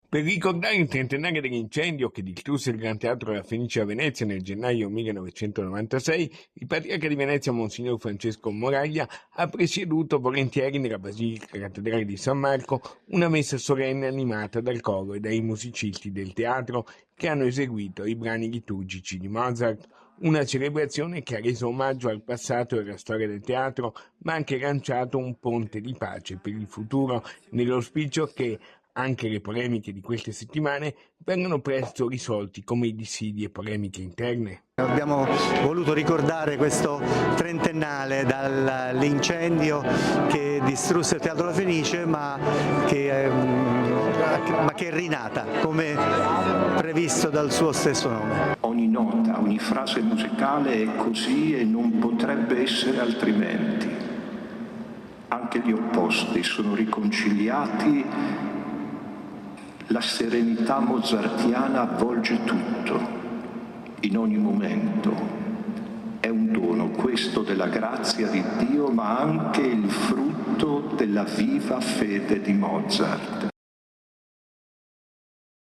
Per ricordare il centenario dell'incendio che distrusse il Gran Teatro La Fenice a Venezia nel gennaio 1996, il patriarca di Venezia Monsignor Francesco Moraglia ha presieduto volentieri nella Basilica Cattedrale di San Marco una messa solenne animata dal coro e dai musicisti del teatro che hanno eseguito i brani liturgici di Mozart. Una celebrazione che ha reso omaggio al passato e alla storia del teatro, ma anche lanciato un ponte di pace per il futuro, nell'auspicio che anche le polemiche di queste settimane vengano presto risolti come i dissidi e polemiche interne. Abbiamo voluto ricordare questo trentennale dall'incendio che distrusse il Teatro La Fenice, ma che è rinata, come previsto dal suo stesso nome. Ogni nota, ogni frase musicale è così e non potrebbe essere altrimenti. Anche gli opposti sono riconciliati. La serenità mozartiana avvolge tutto, in ogni momento. È un dono questo della grazia di Dio, ma anche il frutto della viva fede di Mozart.